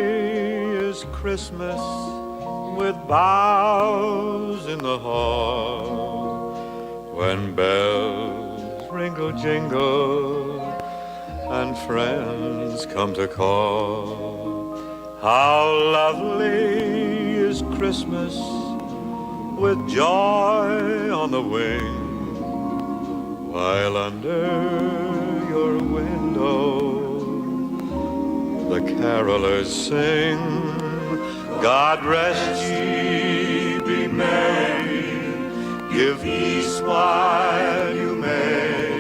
is Christmas with boughs in the hall, when bells ringle jingle and friends come to call. How lovely is Christmas with joy on the wing, while under your window the carolers sing. God rest ye, be merry, give peace while you may.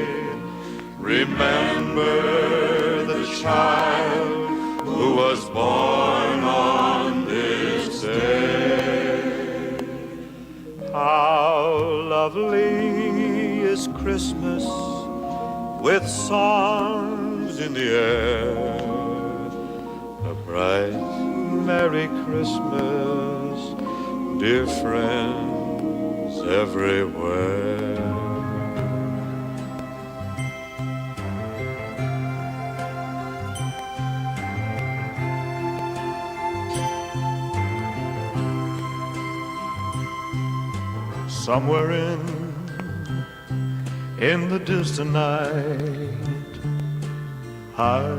Remember the child who was born on this day. How lovely is Christmas with songs in the air, a bright Merry Christmas, dear friends everywhere. Somewhere in the distant night, I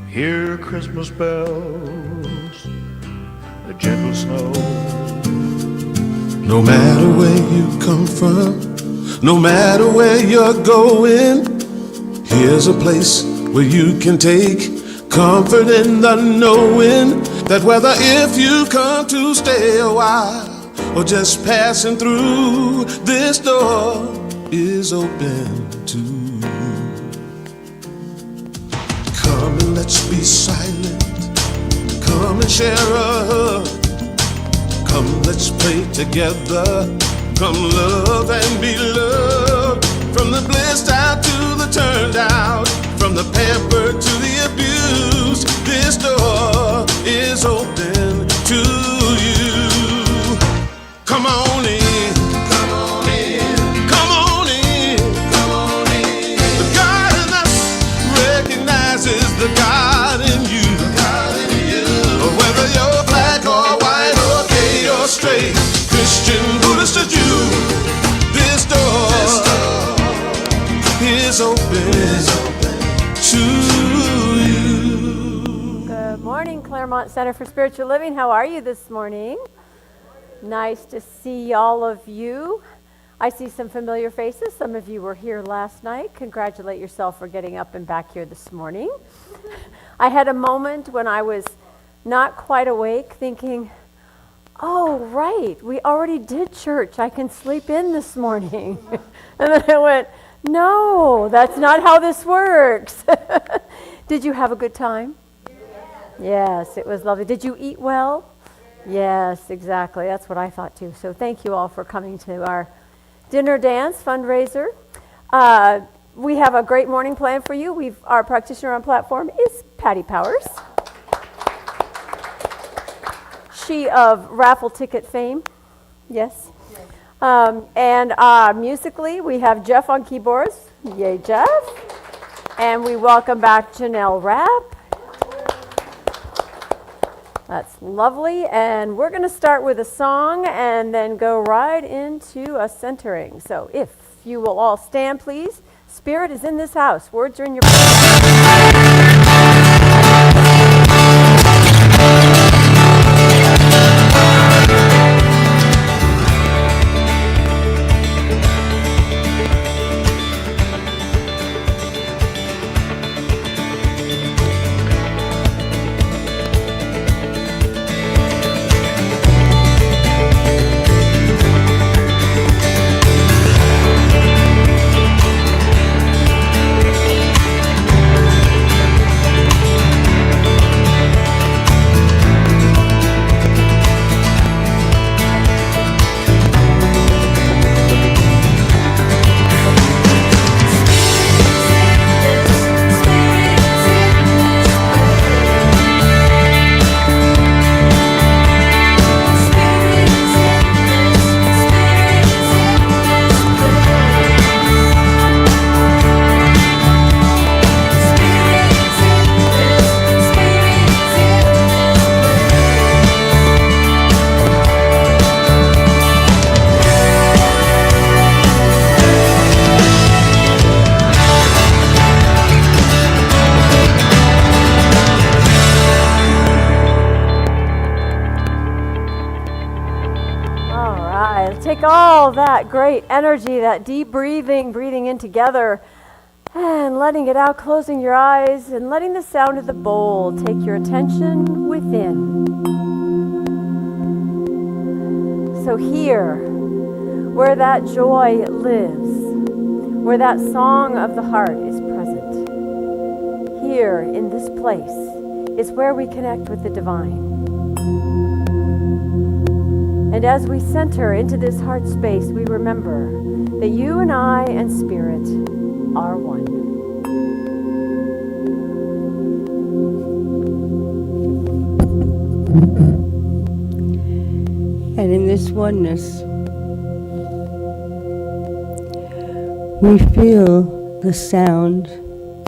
hear Christmas bells, the gentle snow. No matter where you come from, no matter where you're going, here's a place where you can take comfort in the knowing that whether if you come to stay a while or just passing through, this door is open to you. Come and let's be silent. Come and share a hug. Come, let's pray together. Come, love and be loved. From the blissed out to the turned out, from the pampered to the abused, this door is open to you. Come on in, come on in, come on in, come on in. The God in us recognizes the God in you, the God in you. Whether you're black or white or gay or straight, Christian, Buddhist or Jew, this door is open to you. Good morning, Claremont Center for Spiritual Living. How are you this morning? Nice to see all of you. I see some familiar faces. Some of you were here last night. Congratulate yourself for getting up and back here this morning. I had a moment when I was not quite awake thinking, oh, right, we already did church. I can sleep in this morning. And then I went, no, that's not how this works. Did you have a good time? Yes, it was lovely. Did you eat well? Yes, exactly. That's what I thought too. So thank you all for coming to our dinner dance fundraiser. We have a great morning planned for you. Our practitioner on platform is Patty Powers. She of raffle ticket fame. Yes. And musically, we have Jeff on keyboards. Yay, Jeff. And we welcome back Janelle Rapp. That's lovely. And we're going to start with a song and then go right into a centering. So if you will all stand, please. Spirit is in this house. Words are in your... take all that great energy, that deep breathing, breathing in together, and letting it out, closing your eyes, and letting the sound of the bowl take your attention within. So here, where that joy lives, where that song of the heart is present, here in this place is where we connect with the divine. And as we center into this heart space, we remember that you and I and Spirit are one. And in this oneness, we feel the sound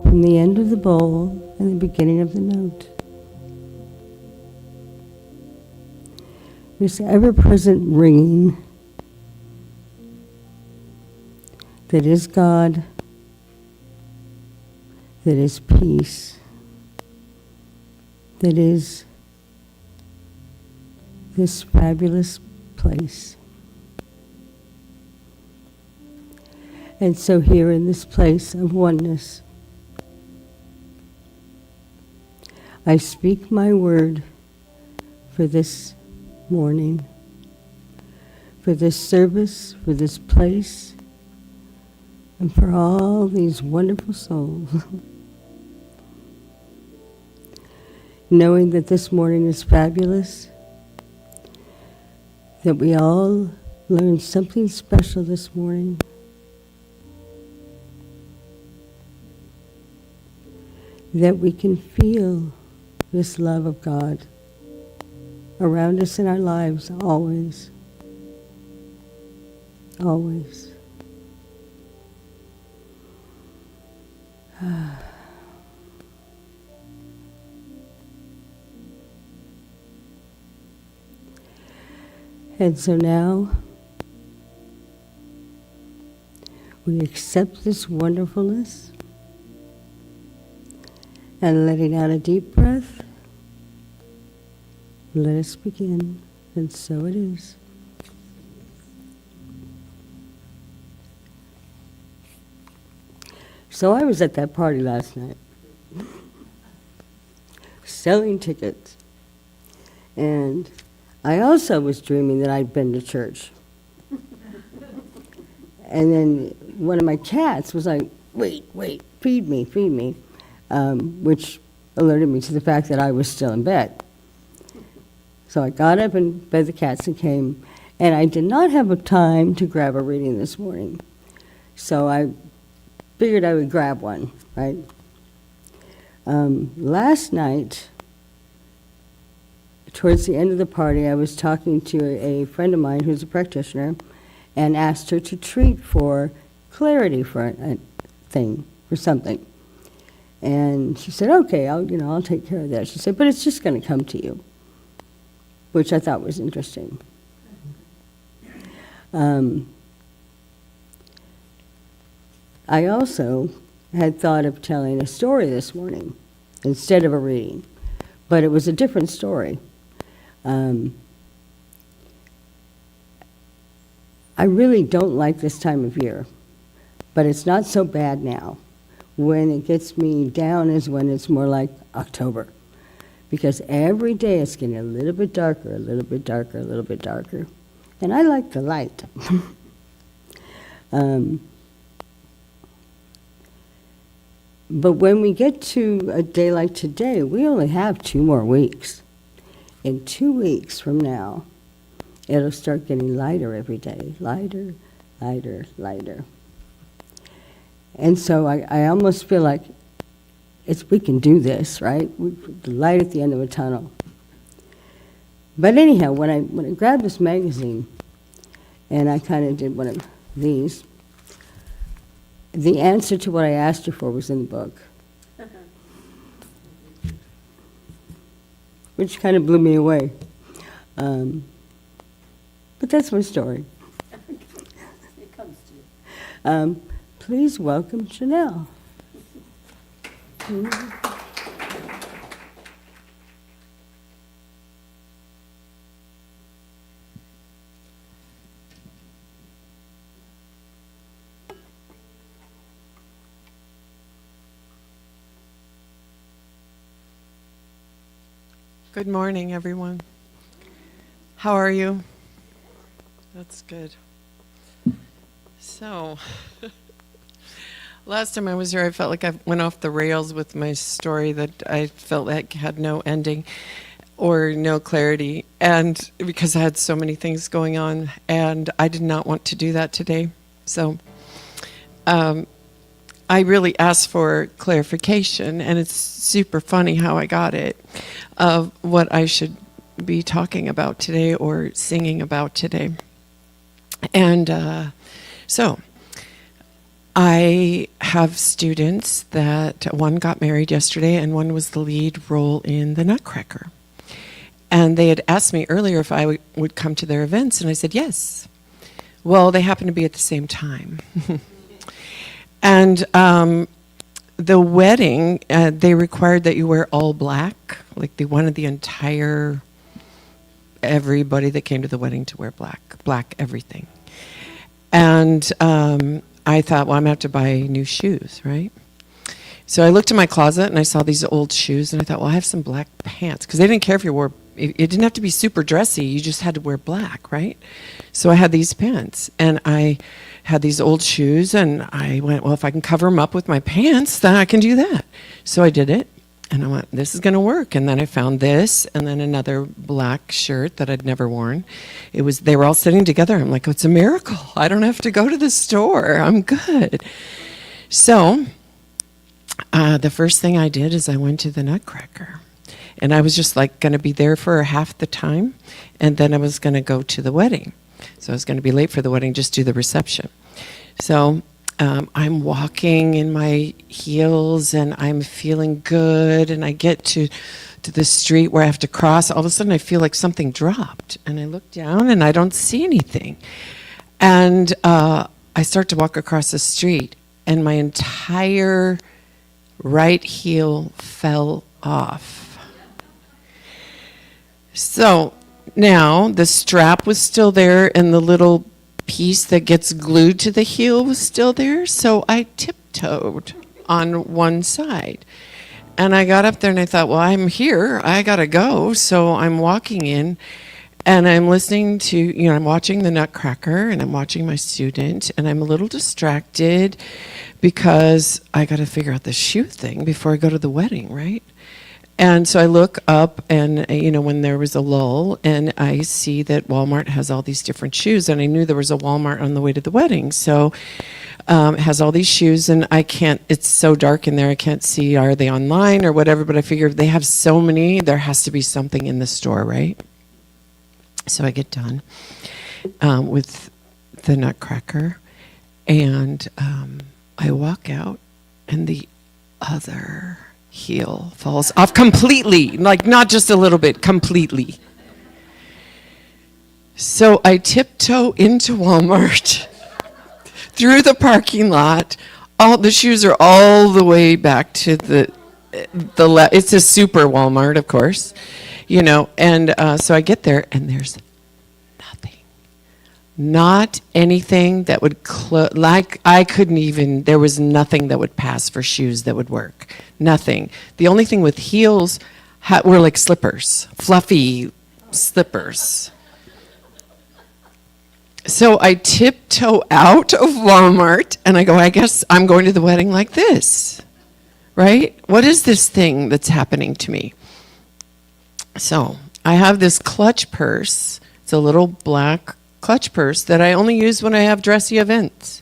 from the end of the bowl and the beginning of the note. This ever-present ringing that is God, that is peace, that is this fabulous place. And so here in this place of oneness, I speak my word for this morning, for this service, for this place, and for all these wonderful souls. Knowing that this morning is fabulous, that we all learned something special this morning. That we can feel this love of God around us in our lives always. Always. And so now we accept this wonderfulness and letting out a deep breath. Let us begin, and so it is. So I was at that party last night, selling tickets, and I also was dreaming that I'd been to church. And then one of my cats was like, wait, feed me, which alerted me to the fact that I was still in bed. So I got up and fed the cats and came, and I did not have a time to grab a reading this morning. So I figured I would grab one, right? Last night, towards the end of the party, I was talking to a friend of mine who's a practitioner and asked her to treat for clarity for a thing, for something. And she said, okay, I'll take care of that. She said, but it's just going to come to you, which I thought was interesting. I also had thought of telling a story this morning instead of a reading, but it was a different story. I really don't like this time of year, but it's not so bad now. When it gets me down is when it's more like October, because every day it's getting a little bit darker, a little bit darker, a little bit darker, and I like the light. But when we get to a day like today, we only have 2 more weeks. In 2 weeks from now, it'll start getting lighter every day. Lighter, lighter, lighter. And so I almost feel like we can do this, right? The light at the end of a tunnel. But anyhow, when I grabbed this magazine, and I kind of did one of these, the answer to what I asked you for was in the book. Which kind of blew me away. But that's my story. It comes to you. Please welcome Janelle. Good morning, everyone. How are you? That's good. So, last time I was here, I felt like I went off the rails with my story that I felt like had no ending or no clarity, and because I had so many things going on, and I did not want to do that today. So, I really asked for clarification, and it's super funny how I got it, of what I should be talking about today or singing about today. And so I have students that one got married yesterday and one was the lead role in The Nutcracker. And they had asked me earlier if I would come to their events, and I said yes. Well, they happened to be at the same time. And the wedding, they required that you wear all black. Like they wanted the entire, everybody that came to the wedding to wear black everything. And I thought, well, I'm going to have to buy new shoes, right? So I looked in my closet and I saw these old shoes, and I thought, well, I have some black pants. Because they didn't care if you wore, it didn't have to be super dressy. You just had to wear black, right? So I had these pants, and I had these old shoes, and I went, well, if I can cover them up with my pants, then I can do that. So I did it, and I went, this is going to work. And then I found this, and then another black shirt that I'd never worn. They were all sitting together. I'm like, oh, it's a miracle. I don't have to go to the store. I'm good. So the first thing I did is I went to the Nutcracker. And I was just like going to be there for half the time, and then I was going to go to the wedding. So I was going to be late for the wedding, just do the reception. So I'm walking in my heels, and I'm feeling good, and I get to the street where I have to cross. All of a sudden, I feel like something dropped, and I look down, and I don't see anything. And I start to walk across the street, and my entire right heel fell off. So now the strap was still there, and the little piece that gets glued to the heel was still there. So I tiptoed on one side. And I got up there and I thought, well, I'm here. I got to go. So I'm walking in, and I'm listening to, I'm watching the Nutcracker, and I'm watching my student, and I'm a little distracted because I got to figure out the shoe thing before I go to the wedding, right? And so I look up, and, when there was a lull, and I see that Walmart has all these different shoes, and I knew there was a Walmart on the way to the wedding. So it has all these shoes, and it's so dark in there, I can't see, are they online or whatever, but I figure if they have so many, there has to be something in the store, right? So I get done with the Nutcracker, and I walk out, and the other heel falls off completely, like not just a little bit, completely. So I tiptoe into Walmart through the parking lot. All the shoes are all the way back to the left. It's a super Walmart, of course, and so I get there, and there's nothing. Not anything that would there was nothing that would pass for shoes that would work. Nothing. The only thing with heels were like slippers, fluffy slippers. So I tiptoe out of Walmart, and I go, I guess I'm going to the wedding like this, right? What is this thing that's happening to me? So I have this clutch purse. It's a little black clutch purse that I only use when I have dressy events.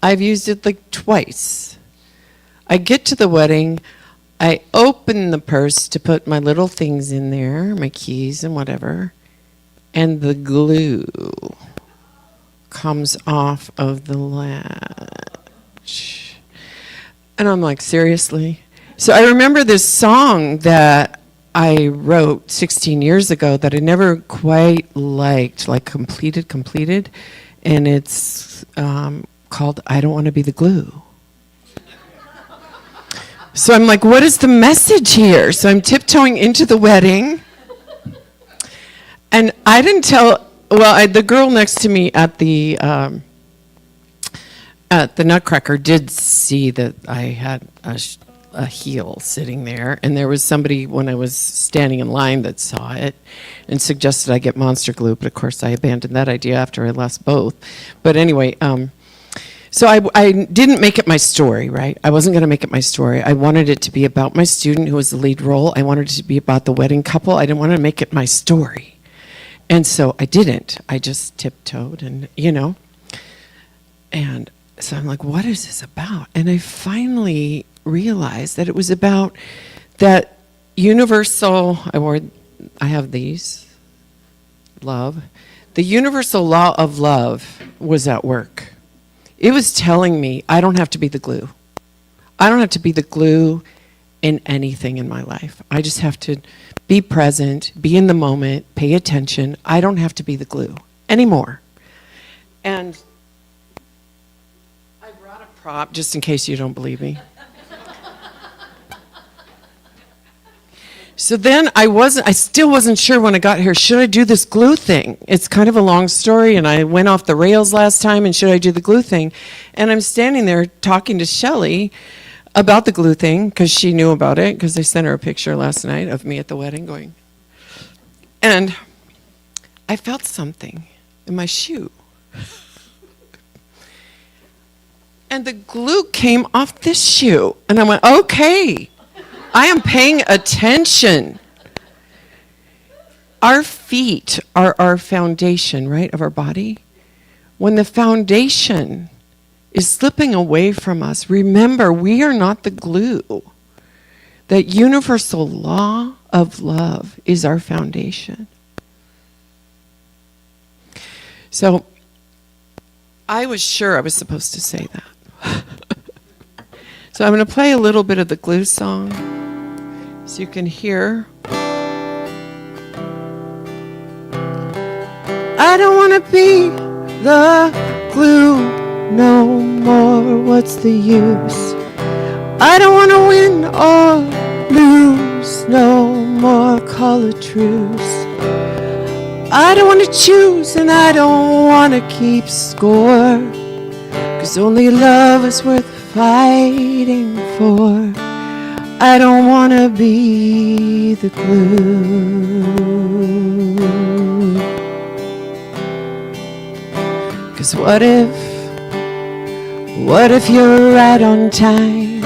I've used it like twice. I get to the wedding, I open the purse to put my little things in there, my keys and whatever, and the glue comes off of the latch. And I'm like, seriously? So I remember this song that I wrote 16 years ago that I never quite liked, like completed, and it's called I Don't Want to Be the Glue. So I'm like, what is the message here? So I'm tiptoeing into the wedding, and I didn't tell, the girl next to me at the Nutcracker did see that I had a heel sitting there, and there was somebody when I was standing in line that saw it and suggested I get Monster Glue, but of course I abandoned that idea after I lost both. But anyway, so I didn't make it my story, right? I wasn't going to make it my story. I wanted it to be about my student who was the lead role. I wanted it to be about the wedding couple. I didn't want to make it my story. And so I didn't. I just tiptoed and, And so I'm like, what is this about? And I finally realized that it was about that universal, I have these, love. The universal law of love was at work. It was telling me I don't have to be the glue. I don't have to be the glue in anything in my life. I just have to be present, be in the moment, pay attention. I don't have to be the glue anymore. And I brought a prop just in case you don't believe me. So then I still wasn't sure when I got here, should I do this glue thing? It's kind of a long story, and I went off the rails last time, and should I do the glue thing? And I'm standing there talking to Shelley about the glue thing, because she knew about it, because I sent her a picture last night of me at the wedding going. And I felt something in my shoe. And the glue came off this shoe, and I went, okay. I am paying attention. Our feet are our foundation, right, of our body. When the foundation is slipping away from us, remember, we are not the glue. That universal law of love is our foundation. So I was sure I was supposed to say that. So I'm going to play a little bit of the glue song so you can hear. I don't want to be the glue no more. What's the use? I don't want to win or lose no more. Call a truce. I don't want to choose and I don't want to keep score. 'Cause only love is worth fighting for. I don't want to be the glue. 'Cause what if you're right on time,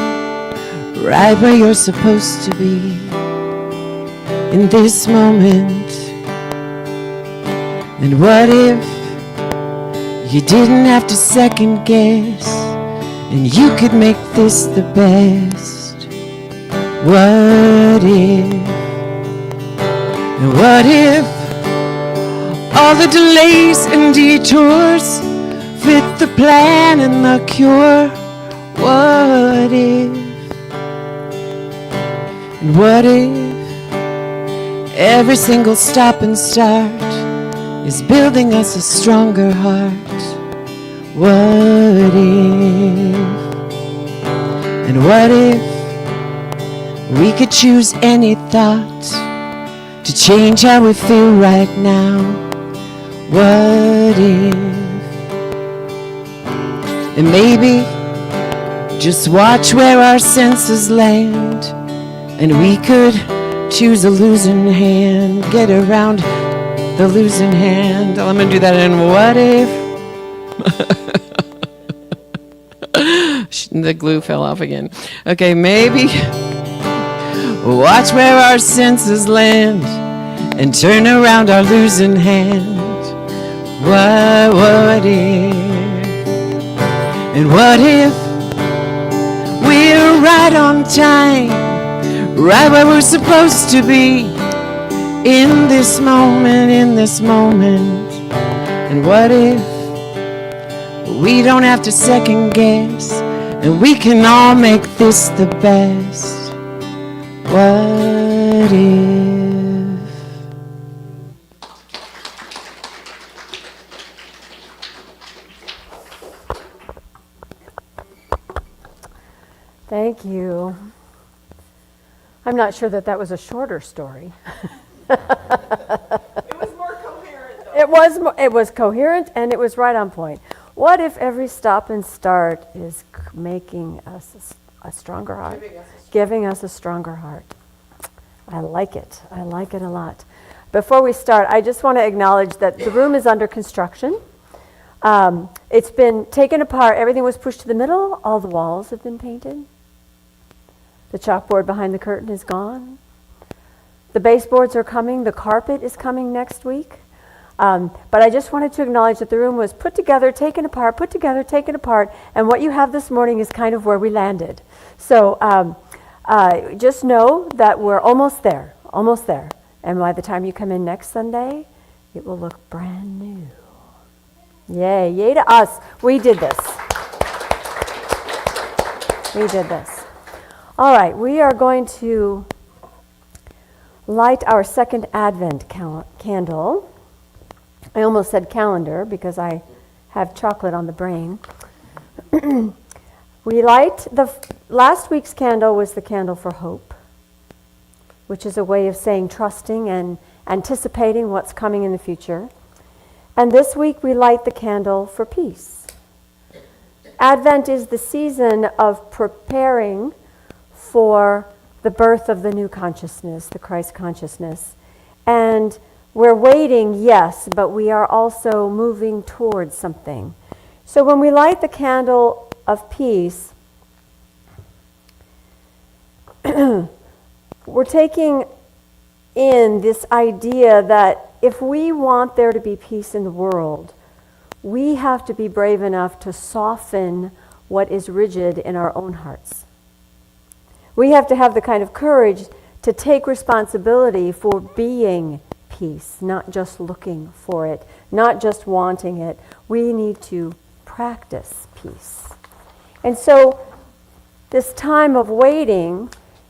right where you're supposed to be in this moment? And what if you didn't have to second guess and you could make this the best? What if? And what if all the delays and detours fit the plan and the cure? What if? And what if every single stop and start is building us a stronger heart? What if? And what if we could choose any thought to change how we feel right now? What if? And maybe just watch where our senses land, and we could choose a losing hand, get around the losing hand. I'm gonna do that in what if? The glue fell off again. Okay, maybe watch where our senses land and turn around our losing hand. What if? And what if we're right on time, right where we're supposed to be in this moment, And what if we don't have to second guess and we can all make this the best? What if? Thank you. I'm not sure that was a shorter story. It was more coherent, though. It was coherent and it was right on point. What if every stop and start is making us A stronger heart. Giving us a stronger heart. I like it. I like it a lot. Before we start, I just want to acknowledge that the room is under construction. It's been taken apart. Everything was pushed to the middle. All the walls have been painted. The chalkboard behind the curtain is gone. The baseboards are coming. The carpet is coming next week. But I just wanted to acknowledge that the room was put together, taken apart, put together, taken apart, and what you have this morning is kind of where we landed. So just know that we're almost there, almost there. And by the time you come in next Sunday, it will look brand new. Yay, yay to us. We did this. We did this. All right, we are going to light our second Advent candle. I almost said calendar because I have chocolate on the brain. We light last week's candle was the candle for hope, which is a way of saying trusting and anticipating what's coming in the future. And this week we light the candle for peace. Advent is the season of preparing for the birth of the new consciousness, the Christ consciousness. And we're waiting, yes, but we are also moving towards something. So when we light the candle of peace, we're taking in this idea that if we want there to be peace in the world, we have to be brave enough to soften what is rigid in our own hearts. We have to have the kind of courage to take responsibility for being peace, not just looking for it, not just wanting it. We need to practice peace. And so this time of waiting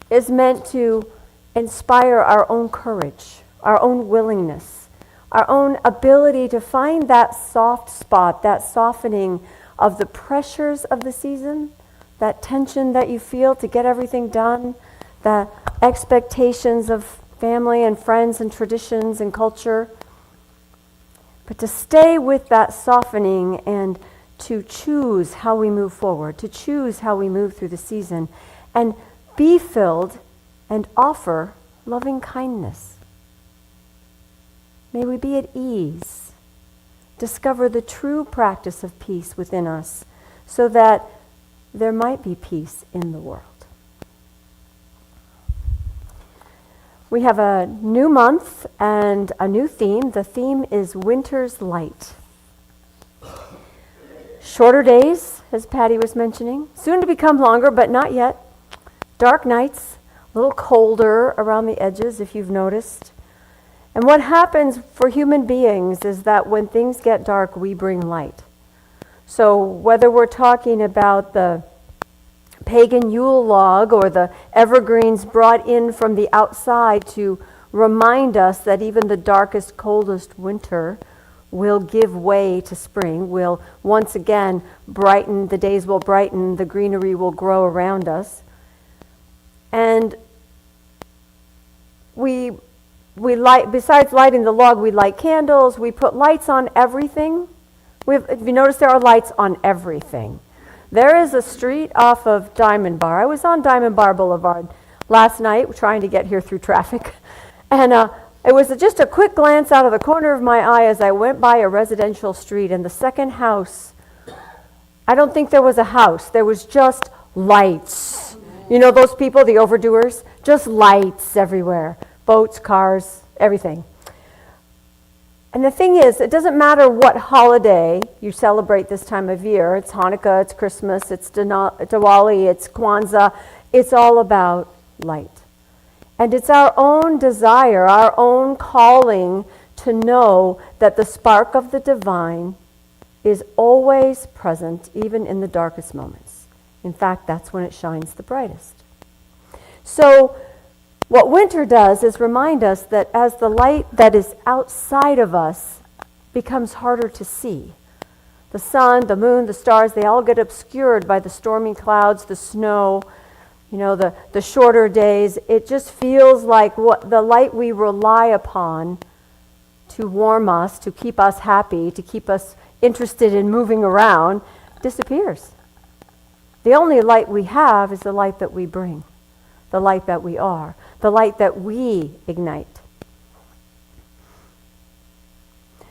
is meant to inspire our own courage, our own willingness, our own ability to find that soft spot, that softening of the pressures of the season, that tension that you feel to get everything done, the expectations of family and friends and traditions and culture. But to stay with that softening and to choose how we move forward, to choose how we move through the season, and be filled and offer loving kindness. May we be at ease, discover the true practice of peace within us, so that there might be peace in the world. We have a new month and a new theme. The theme is Winter's Light. Shorter days, as Patty was mentioning, soon to become longer, but not yet. Dark nights, a little colder around the edges, if you've noticed. And what happens for human beings is that when things get dark, we bring light. So whether we're talking about the pagan Yule log or the evergreens brought in from the outside to remind us that even the darkest, coldest winter will give way to spring, will once again brighten, the days will brighten, the greenery will grow around us. And we light, besides lighting the log, we light candles, we put lights on everything. If you notice, there are lights on everything. There is a street off of Diamond Bar. I was on Diamond Bar Boulevard last night trying to get here through traffic. And it was just a quick glance out of the corner of my eye as I went by a residential street, and the second house, I don't think there was a house. There was just lights. You know those people, the overdoers? Just lights everywhere. Boats, cars, everything. And the thing is, it doesn't matter what holiday you celebrate this time of year. It's Hanukkah, it's Christmas, it's Diwali, it's Kwanzaa. It's all about light. And it's our own desire, our own calling to know that the spark of the divine is always present, even in the darkest moments. In fact, that's when it shines the brightest. So what winter does is remind us that as the light that is outside of us becomes harder to see, the sun, the moon, the stars, they all get obscured by the stormy clouds, the snow, you know, the shorter days. It just feels like what the light we rely upon to warm us, to keep us happy, to keep us interested in moving around, disappears. The only light we have is the light that we bring, the light that we are, the light that we ignite.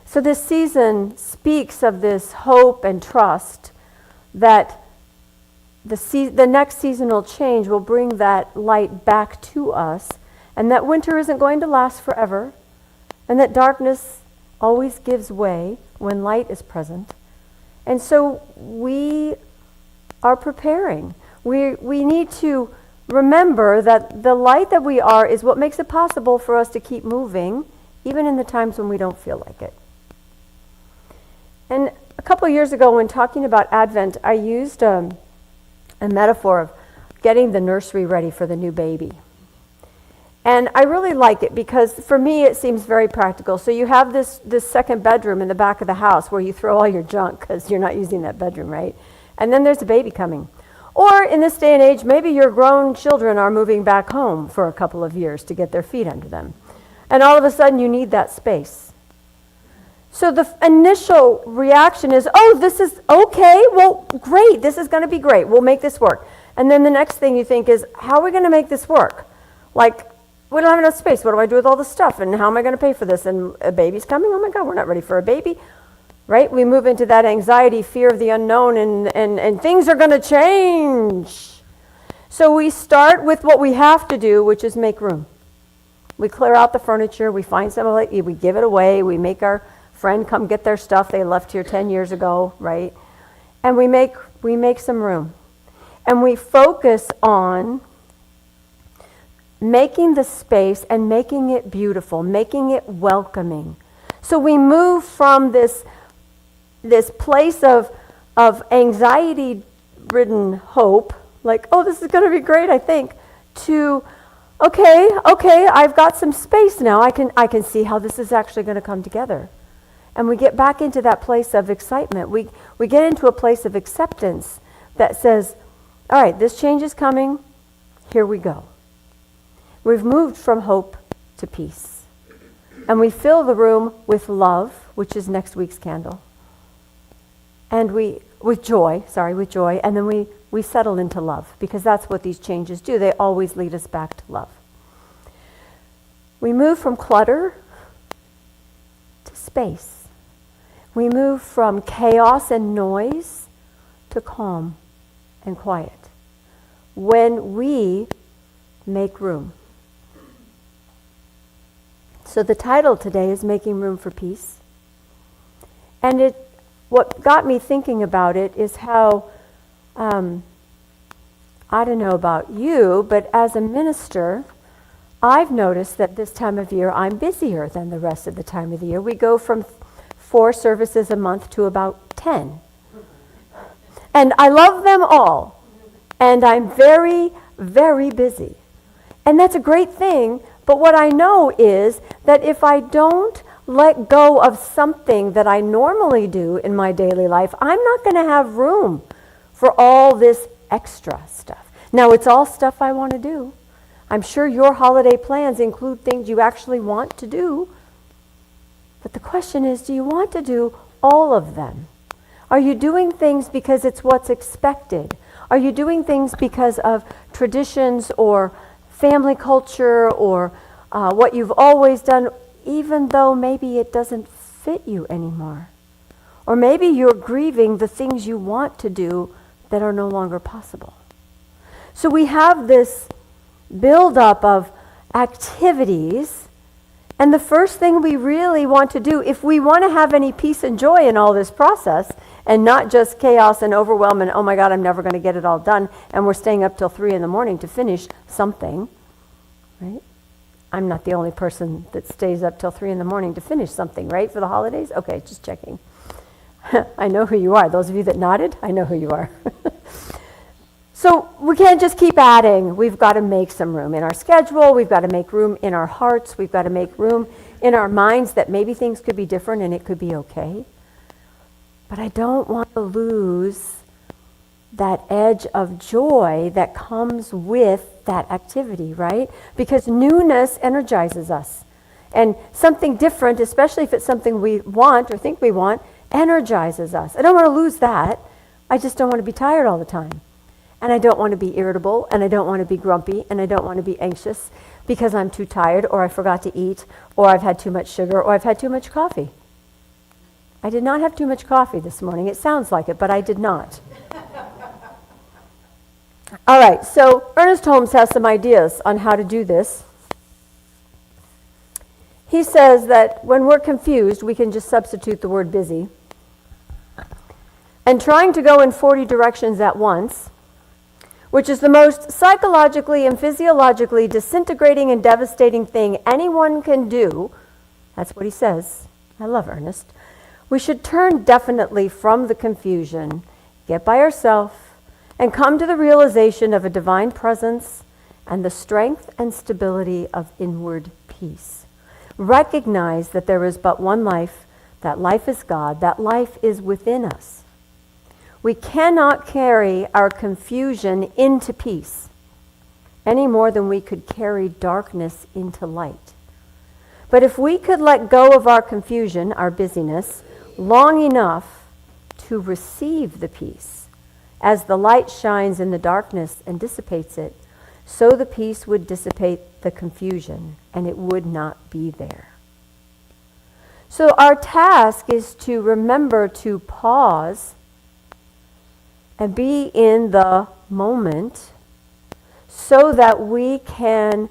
So this season speaks of this hope and trust that the next seasonal change will bring that light back to us, and that winter isn't going to last forever, and that darkness always gives way when light is present. And so we are preparing. We need to remember that the light that we are is what makes it possible for us to keep moving, even in the times when we don't feel like it. And a couple of years ago, when talking about Advent, I used a metaphor of getting the nursery ready for the new baby. And I really like it because for me it seems very practical. So you have this second bedroom in the back of the house where you throw all your junk because you're not using that bedroom, right? And then there's a baby coming. Or in this day and age, maybe your grown children are moving back home for a couple of years to get their feet under them. And all of a sudden you need that space. So the initial reaction is, oh, this is okay, well, great, this is going to be great, we'll make this work. And then the next thing you think is, how are we going to make this work? Like, we don't have enough space, what do I do with all this stuff? And how am I going to pay for this? And a baby's coming, oh my God, we're not ready for a baby. Right? We move into that anxiety, fear of the unknown, and things are going to change. So we start with what we have to do, which is make room. We clear out the furniture, we find some of it, we give it away, we make our friend come get their stuff they left here 10 years ago, right? And we make some room. And we focus on making the space and making it beautiful, making it welcoming. So we move from this place of anxiety-ridden hope, like, oh, this is going to be great, I think, to, okay, I've got some space now. I can see how this is actually going to come together. And we get back into that place of excitement. We get into a place of acceptance that says, all right, this change is coming, here we go. We've moved from hope to peace. And we fill the room with love, which is next week's candle. And with joy, and then we settle into love, because that's what these changes do. They always lead us back to love. We move from clutter to space. We move from chaos and noise to calm and quiet when we make room. So the title today is Making Room for Peace. And what got me thinking about it is how, I don't know about you, but as a minister, I've noticed that this time of year I'm busier than the rest of the time of the year. We go from 4 services a month to about 10. And I love them all. And I'm very, very busy. And that's a great thing, but what I know is that if I don't let go of something that I normally do in my daily life, I'm not going to have room for all this extra stuff. Now, it's all stuff I want to do. I'm sure your holiday plans include things you actually want to do. But the question is, do you want to do all of them? Are you doing things because it's what's expected? Are you doing things because of traditions or family culture or what you've always done, even though maybe it doesn't fit you anymore? Or maybe you're grieving the things you want to do that are no longer possible. So we have this buildup of activities. And the first thing we really want to do, if we want to have any peace and joy in all this process, and not just chaos and overwhelm and, oh my God, I'm never going to get it all done, and we're staying up till 3 a.m. to finish something, right? I'm not the only person that stays up till 3 a.m. to finish something, right, for the holidays? Okay, just checking. I know who you are. Those of you that nodded, I know who you are. So we can't just keep adding. We've got to make some room in our schedule. We've got to make room in our hearts. We've got to make room in our minds that maybe things could be different and it could be okay. But I don't want to lose that edge of joy that comes with that activity, right? Because newness energizes us. And something different, especially if it's something we want or think we want, energizes us. I don't want to lose that. I just don't want to be tired all the time. and I don't want to be irritable, and I don't want to be grumpy, and I don't want to be anxious because I'm too tired, or I forgot to eat, or I've had too much sugar, or I've had too much coffee. I did not have too much coffee this morning. It sounds like it, but I did not. All right, so Ernest Holmes has some ideas on how to do this. He says that when we're confused, we can just substitute the word busy. And trying to go in 40 directions at once, which is the most psychologically and physiologically disintegrating and devastating thing anyone can do, that's what he says. I love Ernest. We should turn definitely from the confusion, get by ourselves, and come to the realization of a divine presence and the strength and stability of inward peace. Recognize that there is but one life, that life is God, that life is within us. We cannot carry our confusion into peace any more than we could carry darkness into light. But if we could let go of our confusion, our busyness, long enough to receive the peace, as the light shines in the darkness and dissipates it, so the peace would dissipate the confusion and it would not be there. So our task is to remember to pause and be in the moment so that we can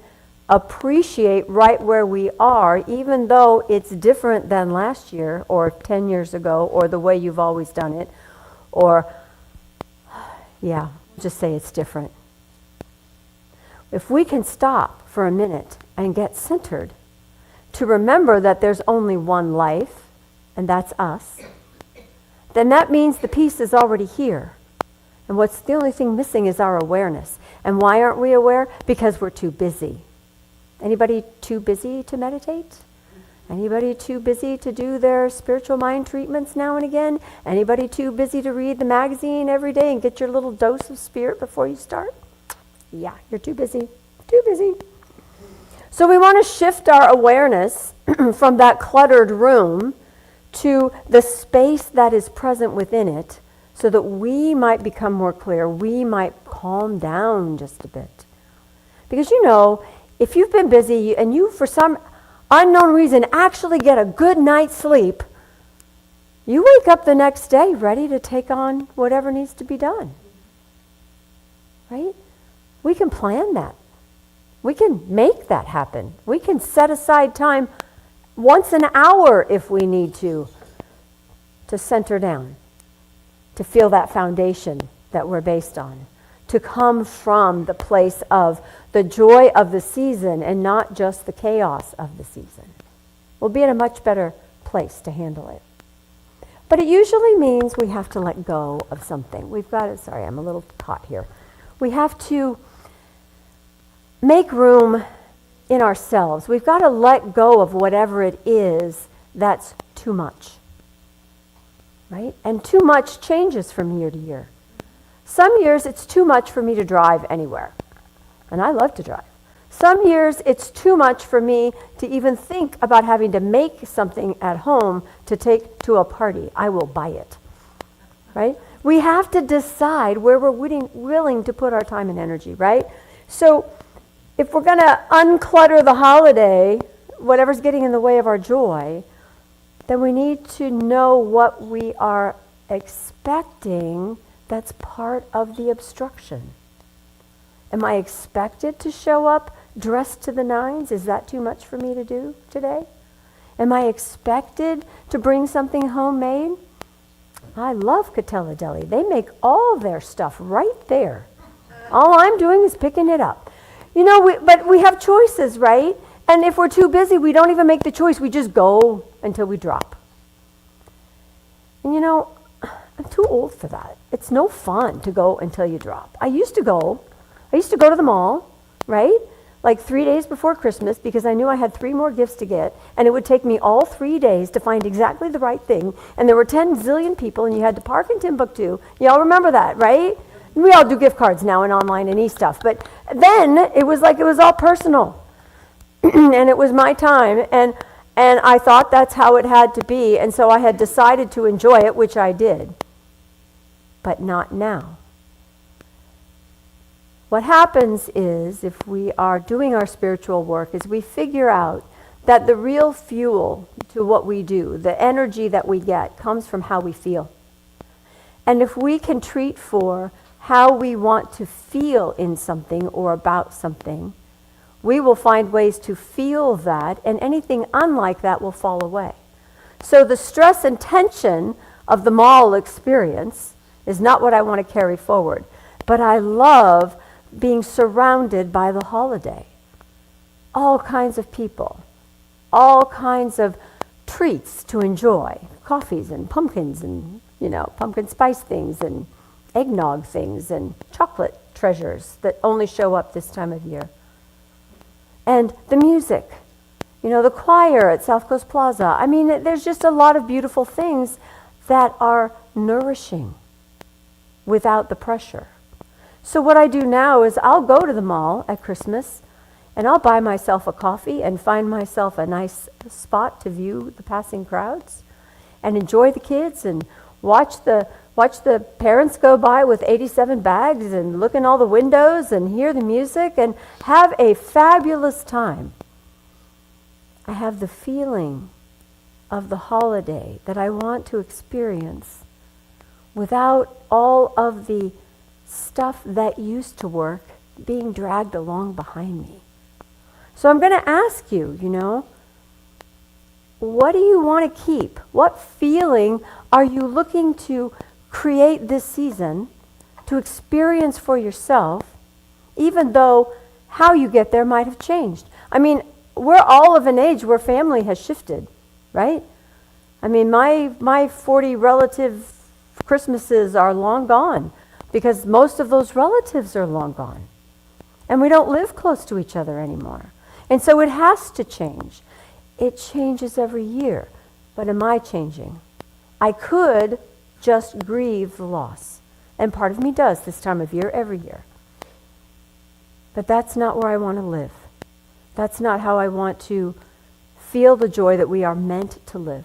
appreciate right where we are, even though it's different than last year or 10 years ago or the way you've always done it, or, yeah, just say it's different. If we can stop for a minute and get centered to remember that there's only one life, and that's us, then that means the peace is already here. And what's the only thing missing is our awareness. And why aren't we aware? Because we're too busy. Anybody too busy to meditate? Anybody too busy to do their spiritual mind treatments now and again? Anybody too busy to read the magazine every day and get your little dose of spirit before you start? Yeah, you're too busy. Too busy. So we want to shift our awareness from that cluttered room to the space that is present within it, so that we might become more clear, we might calm down just a bit. Because you know, if you've been busy and you, for some unknown reason, actually get a good night's sleep, you wake up the next day ready to take on whatever needs to be done. Right? We can plan that. We can make that happen. We can set aside time once an hour if we need to center down, to feel that foundation that we're based on, to come from the place of the joy of the season and not just the chaos of the season. We'll be in a much better place to handle it. But it usually means we have to let go of something. We've got to, sorry, I'm a little hot here. We have to make room in ourselves. We've got to let go of whatever it is that's too much. Right? And too much changes from year to year. Some years it's too much for me to drive anywhere. And I love to drive. Some years it's too much for me to even think about having to make something at home to take to a party. I will buy it. Right? We have to decide where we're willing to put our time and energy, right? So if we're going to unclutter the holiday, whatever's getting in the way of our joy, then we need to know what we are expecting that's part of the obstruction. Am I expected to show up dressed to the nines? Is that too much for me to do today? Am I expected to bring something homemade? I love Catella Deli. They make all their stuff right there. All I'm doing is picking it up. You know, but we have choices, right? And if we're too busy, we don't even make the choice. We just go until we drop. And you know, I'm too old for that. It's no fun to go until you drop. I used to go to the mall, right? Like 3 days before Christmas, because I knew I had 3 more gifts to get, and it would take me all 3 days to find exactly the right thing. And there were 10 zillion people, and you had to park in Timbuktu. Y'all remember that, right? We all do gift cards now and online and e-stuff. But then it was like it was all personal. And it was my time, and I thought that's how it had to be, and so I had decided to enjoy it, which I did. But not now. What happens is, if we are doing our spiritual work, is we figure out that the real fuel to what we do, the energy that we get, comes from how we feel. And if we can treat for how we want to feel in something or about something, we will find ways to feel that, and anything unlike that will fall away. So the stress and tension of the mall experience is not what I want to carry forward. But I love being surrounded by the holiday. All kinds of people, all kinds of treats to enjoy, coffees and pumpkins and, pumpkin spice things and eggnog things and chocolate treasures that only show up this time of year. And the music, the choir at South Coast Plaza. I mean, there's just a lot of beautiful things that are nourishing without the pressure. So what I do now is I'll go to the mall at Christmas and I'll buy myself a coffee and find myself a nice spot to view the passing crowds and enjoy the kids and watch the parents go by with 87 bags and look in all the windows and hear the music and have a fabulous time. I have the feeling of the holiday that I want to experience without all of the stuff that used to work being dragged along behind me. So I'm going to ask you, what do you want to keep? What feeling are you looking to create this season to experience for yourself, even though how you get there might have changed? I mean, we're all of an age where family has shifted, right? I mean, my 40 relative Christmases are long gone because most of those relatives are long gone. And we don't live close to each other anymore. And so it has to change. It changes every year. But am I changing? I could just grieve the loss. And part of me does this time of year, every year. But that's not where I want to live. That's not how I want to feel the joy that we are meant to live.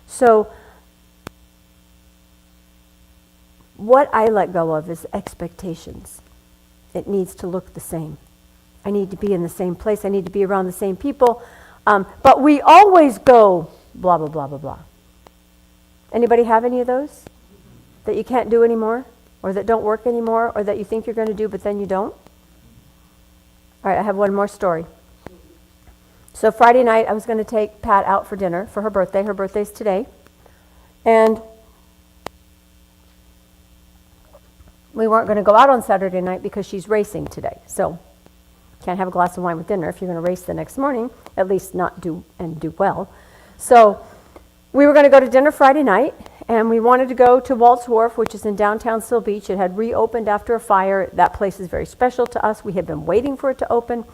So what I let go of is expectations. It needs to look the same. I need to be in the same place. I need to be around the same people. But we always go blah, blah, blah, blah, blah. Anybody have any of those that you can't do anymore, or that don't work anymore, or that you think you're going to do but then you don't? All right, I have one more story. So Friday night, I was going to take Pat out for dinner for her birthday. Her birthday's today. And we weren't going to go out on Saturday night because she's racing today. So can't have a glass of wine with dinner if you're going to race the next morning, at least not do well. So we were going to go to dinner Friday night, and we wanted to go to Walt's Wharf, which is in downtown Seal Beach. It had reopened after a fire. That place is very special to us. We had been waiting for it to open.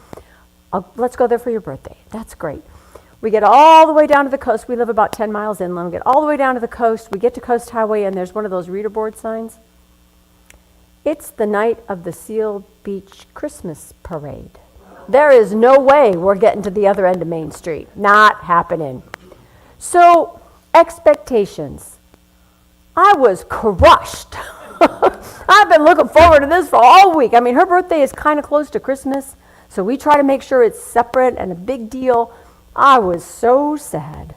Let's go there for your birthday. That's great. We get all the way down to the coast. We live about 10 miles inland. We get all the way down to the coast. We get to Coast Highway, and there's one of those reader board signs. It's the night of the Seal Beach Christmas Parade. There is no way we're getting to the other end of Main Street. Not happening. So, expectations. I was crushed. I've been looking forward to this for all week. I mean, her birthday is kind of close to Christmas, so we try to make sure it's separate and a big deal. I was so sad.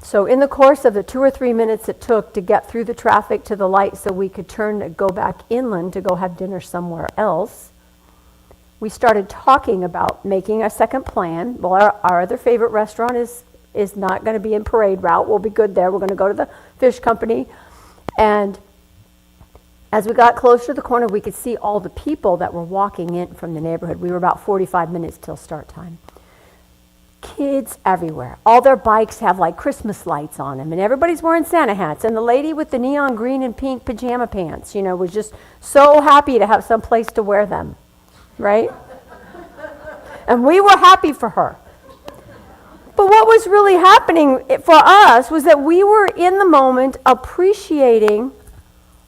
So in the course of the 2 or 3 minutes it took to get through the traffic to the light so we could turn and go back inland to go have dinner somewhere else, we started talking about making a second plan. Well, our other favorite restaurant is not going to be in Parade Route. We'll be good there. We're going to go to the Fish Company. And as we got closer to the corner, we could see all the people that were walking in from the neighborhood. We were about 45 minutes till start time. Kids everywhere. All their bikes have like Christmas lights on them, and everybody's wearing Santa hats. And the lady with the neon green and pink pajama pants, was just so happy to have some place to wear them, right? And we were happy for her. But what was really happening for us was that we were in the moment appreciating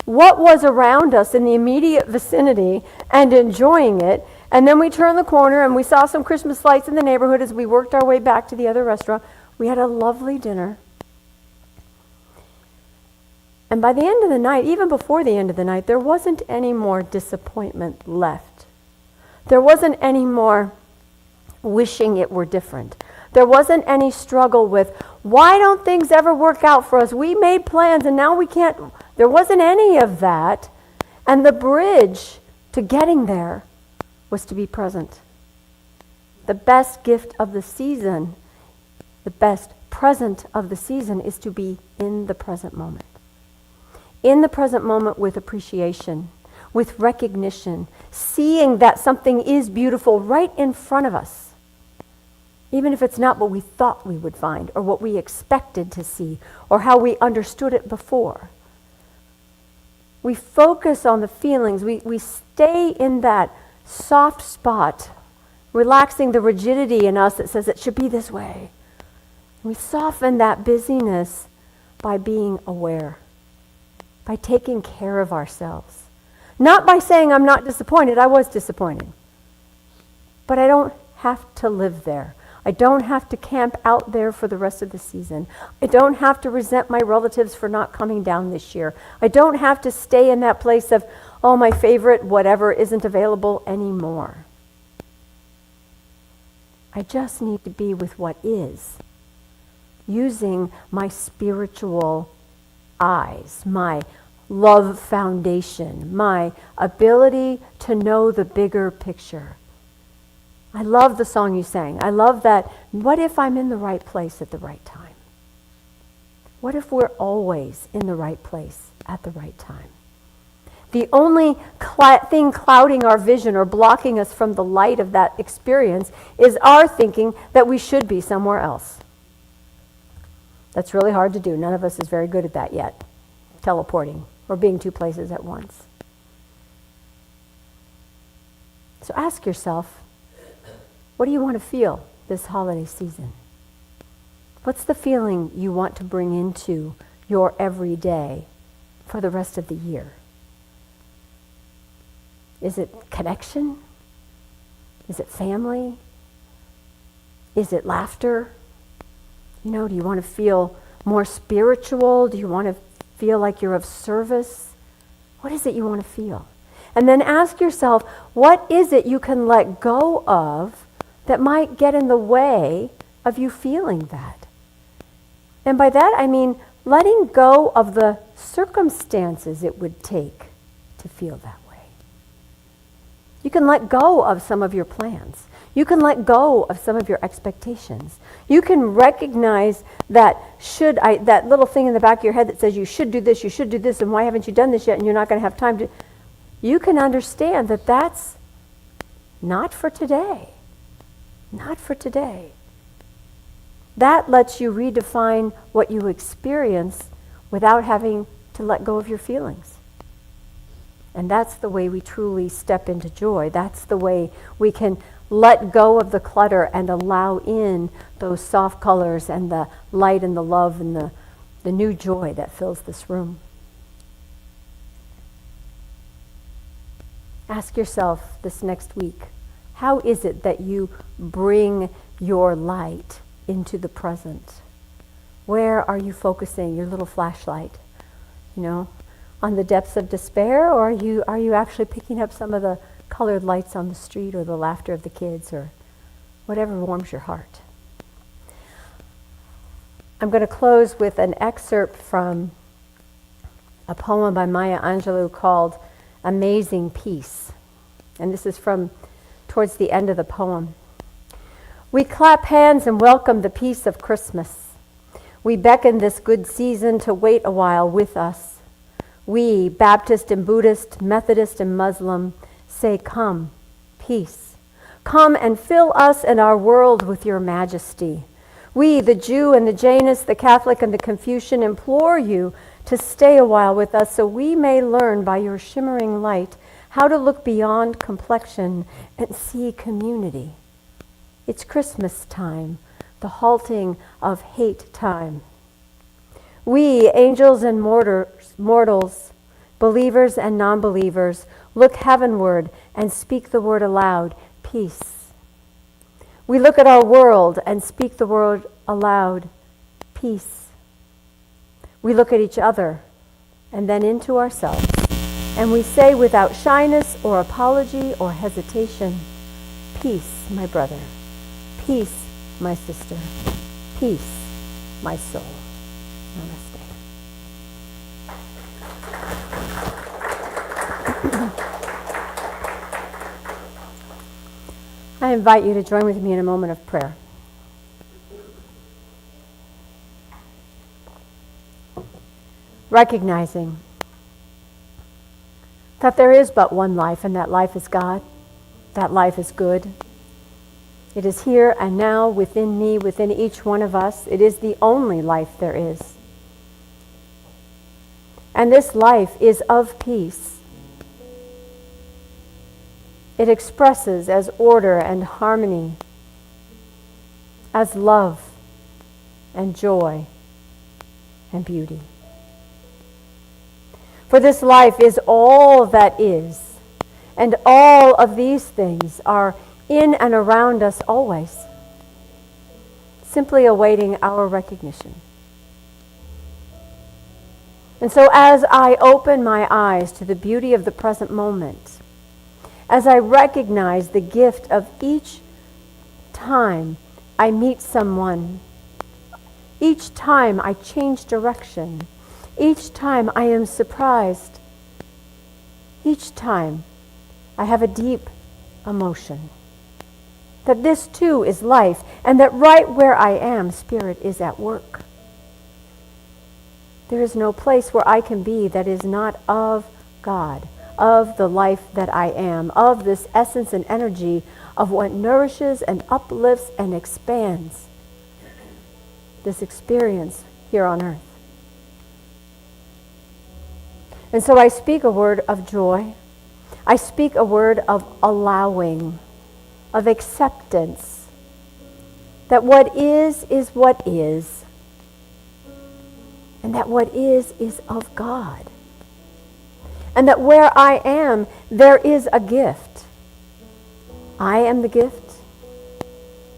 what was around us in the immediate vicinity and enjoying it. And then we turned the corner and we saw some Christmas lights in the neighborhood as we worked our way back to the other restaurant. We had a lovely dinner. And by the end of the night, even before the end of the night, there wasn't any more disappointment left. There wasn't any more wishing it were different. There wasn't any struggle with, why don't things ever work out for us? We made plans and now we can't. There wasn't any of that. And the bridge to getting there was to be present. The best gift of the season, the best present of the season is to be in the present moment. In the present moment with appreciation, with recognition, seeing that something is beautiful right in front of us. Even if it's not what we thought we would find, or what we expected to see, or how we understood it before. We focus on the feelings. We stay in that soft spot, relaxing the rigidity in us that says it should be this way. We soften that busyness by being aware, by taking care of ourselves. Not by saying, I'm not disappointed. I was disappointed. But I don't have to live there. I don't have to camp out there for the rest of the season. I don't have to resent my relatives for not coming down this year. I don't have to stay in that place of, oh, my favorite whatever isn't available anymore. I just need to be with what is, using my spiritual eyes, my love foundation, my ability to know the bigger picture. I love the song you sang. I love that. What if I'm in the right place at the right time? What if we're always in the right place at the right time? The only thing clouding our vision or blocking us from the light of that experience is our thinking that we should be somewhere else. That's really hard to do. None of us is very good at that yet. Teleporting or being two places at once. So ask yourself, what do you want to feel this holiday season? What's the feeling you want to bring into your everyday for the rest of the year? Is it connection? Is it family? Is it laughter? Do you want to feel more spiritual? Do you want to feel like you're of service? What is it you want to feel? And then ask yourself, what is it you can let go of that might get in the way of you feeling that? And by that I mean letting go of the circumstances it would take to feel that way. You can let go of some of your plans. You can let go of some of your expectations. You can recognize that that little thing in the back of your head that says you should do this, and why haven't you done this yet, and you're not going to have time to. You can understand that that's not for today. Not for today. That lets you redefine what you experience without having to let go of your feelings. And that's the way we truly step into joy. That's the way we can let go of the clutter and allow in those soft colors and the light and the love and the new joy that fills this room. Ask yourself this next week, how is it that you bring your light into the present? Where are you focusing your little flashlight? On the depths of despair, or are you actually picking up some of the colored lights on the street, or the laughter of the kids, or whatever warms your heart? I'm going to close with an excerpt from a poem by Maya Angelou called Amazing Peace. And this is from towards the end of the poem. We clap hands and welcome the peace of Christmas. We beckon this good season to wait a while with us. We, Baptist and Buddhist, Methodist and Muslim, say, come, peace. Come and fill us and our world with your majesty. We, the Jew and the Jainist, the Catholic and the Confucian, implore you to stay a while with us so we may learn by your shimmering light how to look beyond complexion and see community. It's Christmas time, the halting of hate time. We, angels and mortals, believers and non-believers, look heavenward and speak the word aloud, peace. We look at our world and speak the word aloud, peace. We look at each other and then into ourselves. And we say without shyness or apology or hesitation, peace, my brother. Peace, my sister. Peace, my soul. Namaste. I invite you to join with me in a moment of prayer. Recognizing that there is but one life, and that life is God. That life is good. It is here and now within me, within each one of us. It is the only life there is. And this life is of peace. It expresses as order and harmony, as love and joy and beauty. For this life is all that is, and all of these things are in and around us always, simply awaiting our recognition. And so as I open my eyes to the beauty of the present moment, as I recognize the gift of each time I meet someone, each time I change direction, each time I am surprised, each time I have a deep emotion, that this too is life, and that right where I am, Spirit is at work. There is no place where I can be that is not of God, of the life that I am, of this essence and energy of what nourishes and uplifts and expands this experience here on earth. And so I speak a word of joy. I speak a word of allowing, of acceptance, that what is what is, and that what is of God. And that where I am, there is a gift. I am the gift.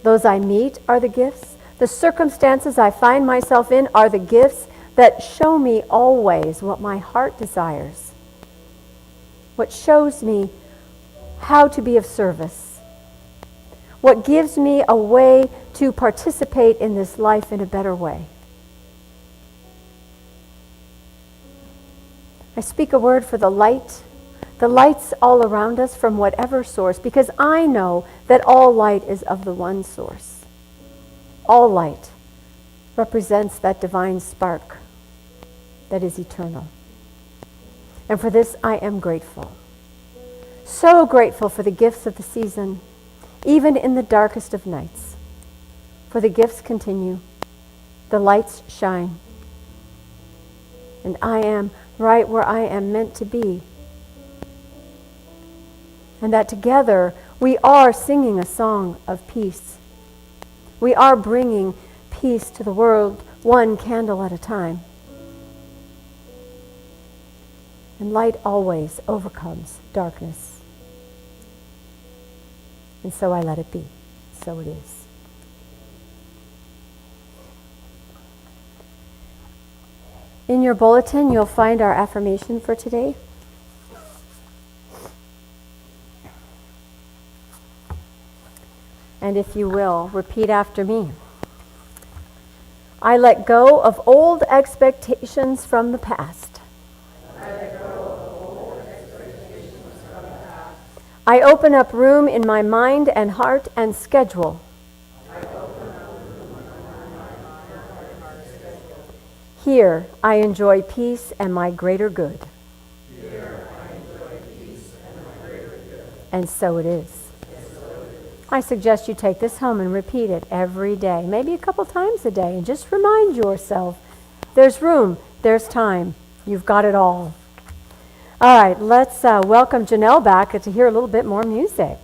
Those I meet are the gifts. The circumstances I find myself in are the gifts that show me always what my heart desires, what shows me how to be of service, what gives me a way to participate in this life in a better way. I speak a word for the lights all around us from whatever source, because I know that all light is of the one source. All light represents that divine spark that is eternal. And for this I am grateful. So grateful for the gifts of the season, even in the darkest of nights. For the gifts continue, the lights shine, and I am right where I am meant to be. And that together we are singing a song of peace. We are bringing peace to the world, one candle at a time. And light always overcomes darkness. And so I let it be. So it is. In your bulletin, you'll find our affirmation for today. And if you will, repeat after me. I let go of old expectations from the past. I open up room in my mind and heart and schedule. Here I enjoy peace and my greater good. And so it is. I suggest you take this home and repeat it every day, maybe a couple times a day, and just remind yourself there's room, there's time, you've got it all. All right, let's welcome Janelle back to hear a little bit more music.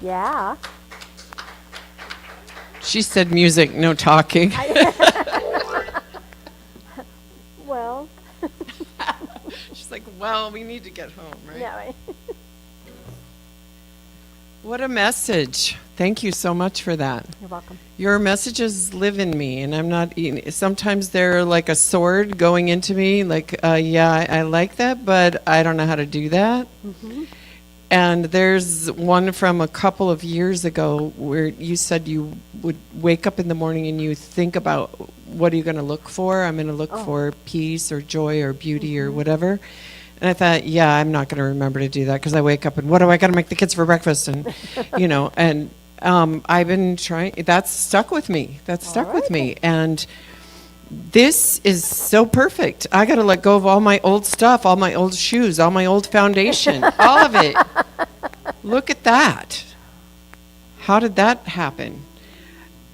Yeah. She said music, no talking. Well. She's like, well, we need to get home, right? Yeah, right. What a message. Thank you so much for that. You're welcome. Your messages live in me, and I'm not, sometimes they're like a sword going into me, like, I like that, but I don't know how to do that. And there's one from a couple of years ago where you said you would wake up in the morning and you think about what are you going to look for? I'm going to look for peace or joy or beauty or whatever. And I thought, I'm not going to remember to do that because I wake up and what do I got to make the kids for breakfast? And, and I've been trying, that's stuck with me. That's stuck with me. And this is so perfect. I got to let go of all my old stuff, all my old shoes, all my old foundation, all of it. Look at that. How did that happen?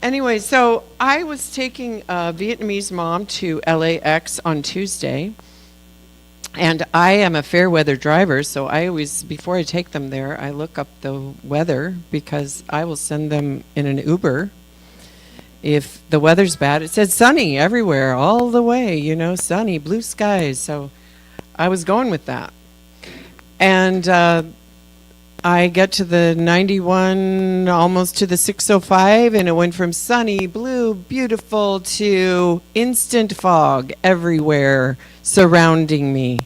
Anyway, so I was taking a Vietnamese mom to LAX on Tuesday. And I am a fair weather driver, so I always, before I take them there, I look up the weather because I will send them in an Uber. If the weather's bad, it said sunny everywhere, all the way, sunny, blue skies. So I was going with that. And I get to the 91, almost to the 605, and it went from sunny, blue, beautiful to instant fog everywhere surrounding me.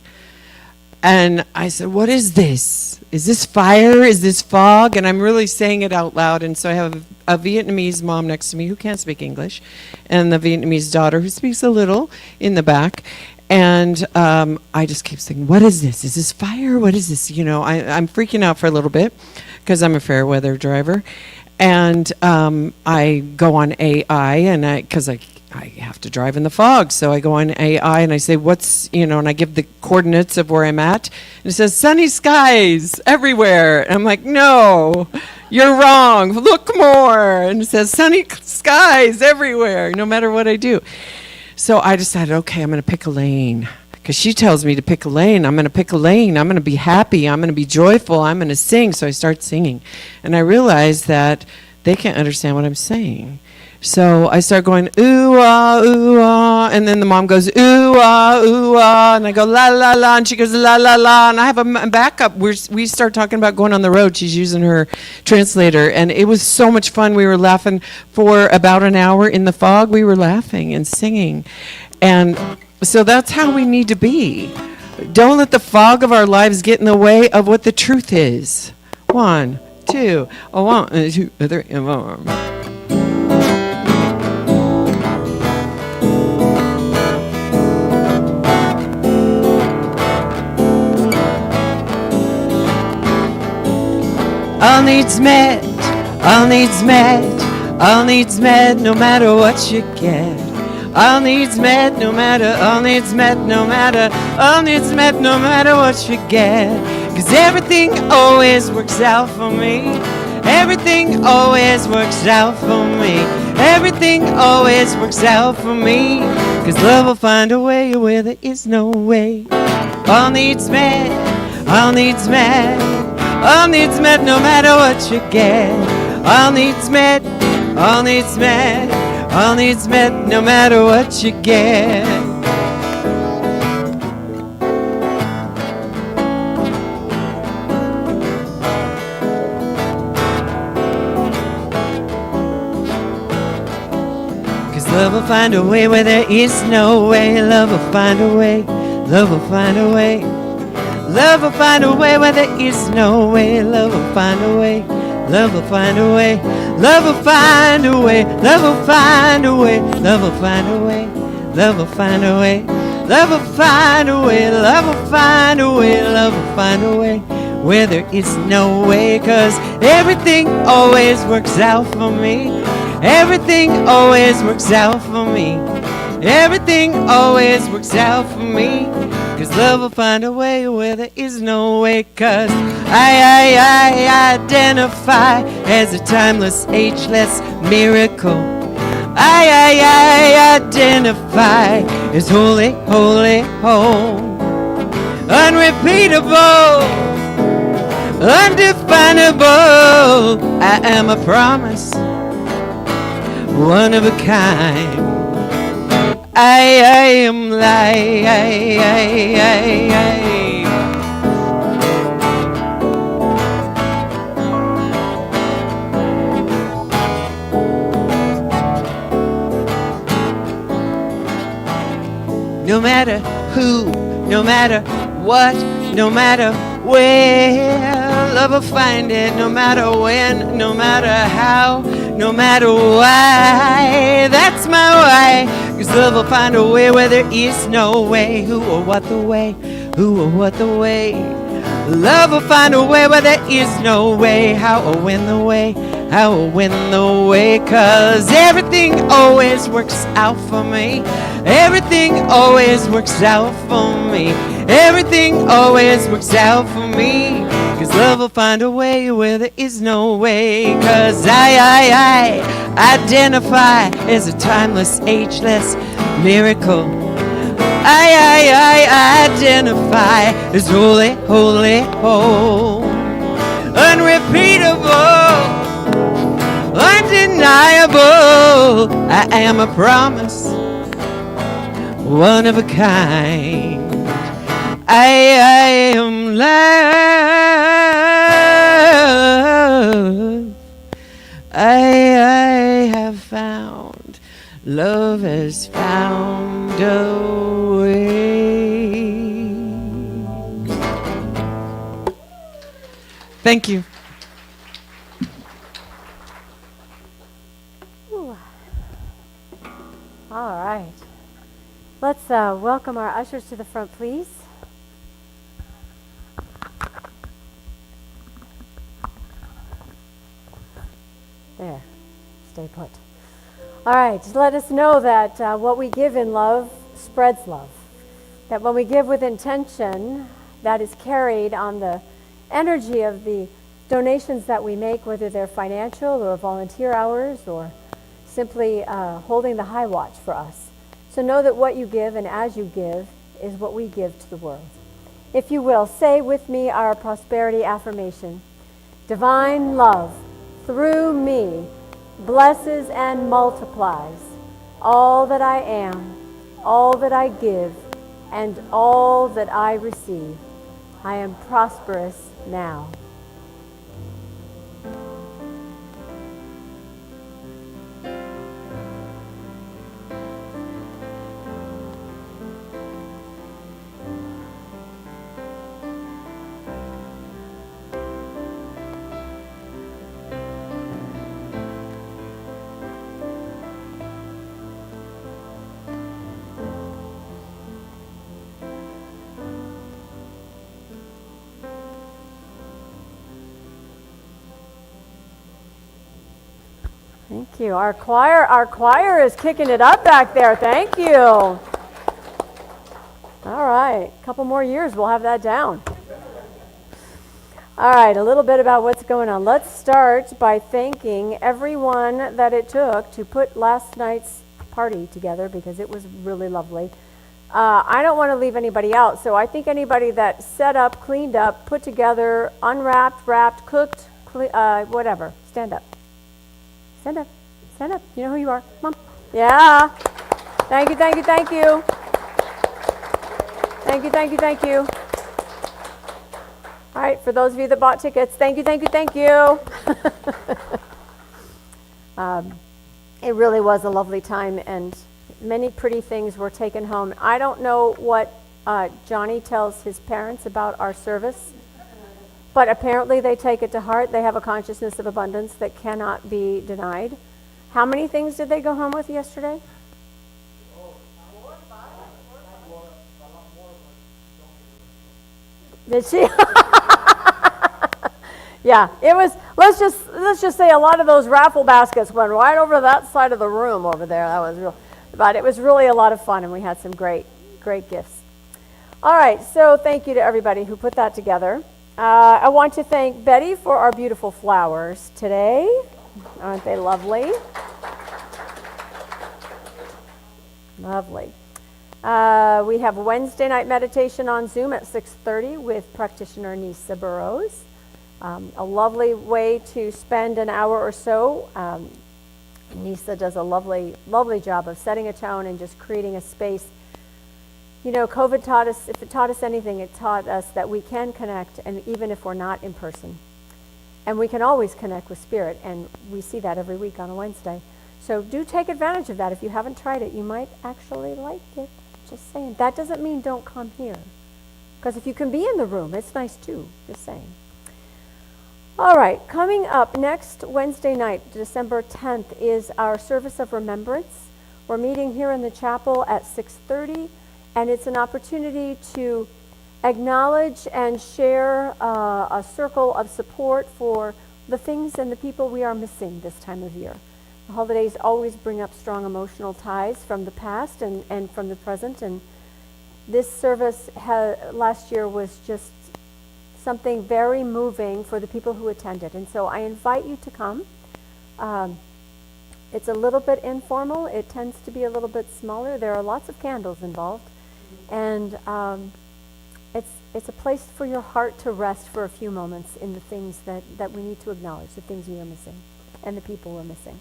And I said, what is this? Is this fire? Is this fog? And I'm really saying it out loud. And so I have a Vietnamese mom next to me who can't speak English, and the Vietnamese daughter who speaks a little in the back. And I just keep saying, what is this? Is this fire? What is this? I'm freaking out for a little bit because I'm a fair weather driver. And I go on AI, and because I have to drive in the fog. So I go on AI and I say, and I give the coordinates of where I'm at. And it says, sunny skies everywhere. And I'm like, no, you're wrong. Look more. And it says, sunny skies everywhere, no matter what I do. So I decided, okay, I'm going to pick a lane. Because she tells me to pick a lane. I'm going to pick a lane. I'm going to be happy. I'm going to be joyful. I'm going to sing. So I start singing. And I realize that they can't understand what I'm saying. So I start going, ooh, ah, and then the mom goes, ooh, ah, and I go, la, la, la, and she goes, la, la, la, and I have a backup. We start talking about going on the road. She's using her translator, and it was so much fun. We were laughing for about an hour in the fog. We were laughing and singing, and so that's how we need to be. Don't let the fog of our lives get in the way of what the truth is. 1, 2, 1, 2, 3, 4. All needs met, all needs met, all needs met, no matter what you get. All needs met, no matter, all needs met, no matter, all needs met, no matter what you get. 'Cause everything always works out for me. Everything always works out for me. Everything always works out for me. 'Cause love will find a way where there is no way. All needs met, all needs met. All needs met, no matter what you get. All needs met, all needs met, all needs met, no matter what you get. Cause love will find a way where there is no way. Love will find a way, love will find a way. Love will find a way where there is no way. Love will find a way. Love will find a way. Love will find a way. Love will find a way. Love will find a way. Love will find a way. Love will find a way. Love will find a way. Love will find a way where there is no way. 'Cause everything always works out for me. Everything always works out for me. Everything always works out for me. 'Cause love will find a way where there is no way. 'Cause I identify as a timeless, ageless miracle. I identify as holy, holy, whole. Unrepeatable, undefinable. I am a promise, one of a kind. I am light. no matter who, no matter what, no matter where. Love will find it no matter when, no matter how, no matter why. That's my why. 'Cause love will find a way where there is no way. Who or what the way? Who or what the way? Love will find a way where there is no way. How or when the way? How or when the way? 'Cause everything always works out for me. Everything always works out for me. Everything always works out for me. 'Cause love will find a way where there is no way. 'Cause I identify as a timeless, ageless miracle. I identify as holy, holy, whole, unrepeatable, undeniable. I am a promise, one of a kind. I am love. I have found, love has found a way. Thank you. All right. Let's welcome our ushers to the front, please. There. Stay put. All right. Let us know that what we give in love spreads love. That when we give with intention, that is carried on the energy of the donations that we make, whether they're financial or volunteer hours or simply holding the high watch for us. So know that what you give and as you give is what we give to the world. If you will, say with me our prosperity affirmation. Divine love through me blesses and multiplies all that I am, all that I give, and all that I receive. I am prosperous now. Thank you. Our choir is kicking it up back there. Thank you. All right. A couple more years, we'll have that down. All right, a little bit about what's going on. Let's start by thanking everyone that it took to put last night's party together because it was really lovely. I don't want to leave anybody out, so I think anybody that set up, cleaned up, put together, unwrapped, wrapped, cooked, whatever, stand up. Stand up. Stand up. You know who you are. Come on. Yeah. Thank you, thank you, thank you. Thank you, thank you, thank you. All right, for those of you that bought tickets, thank you, thank you, thank you. It really was a lovely time, and many pretty things were taken home. I don't know what Johnny tells his parents about our service, but apparently they take it to heart. They have a consciousness of abundance that cannot be denied. How many things did they go home with yesterday? Did she? Yeah, it was. Let's just say a lot of those raffle baskets went right over that side of the room over there. That was real, but it was really a lot of fun, and we had some great gifts. All right, so thank you to everybody who put that together. I want to thank Betty for our beautiful flowers today. Aren't they lovely? Lovely. We have Wednesday night meditation on Zoom at 6:30 with practitioner Nisa Burrows. A lovely way to spend an hour or so. Nisa does a lovely job of setting a tone and just creating a space. You know, COVID taught us, if it taught us anything, it taught us that we can connect, and even if we're not in person. And we can always connect with spirit, and we see that every week on a Wednesday. So do take advantage of that. If you haven't tried it, you might actually like it. Just saying. That doesn't mean don't come here. Because if you can be in the room, it's nice too. Just saying. All right, coming up next Wednesday night, December 10th, is our service of remembrance. We're meeting here in the chapel at 6:30, and it's an opportunity to acknowledge and share a circle of support for the things and the people we are missing this time of year. The holidays always bring up strong emotional ties from the past and from the present, and this service last year was just something very moving for the people who attended. And so I invite you to come. It's a little bit informal. It tends to be a little bit smaller. There are lots of candles involved. And it's a place for your heart to rest for a few moments in the things that we need to acknowledge, the things we are missing and the people we're missing.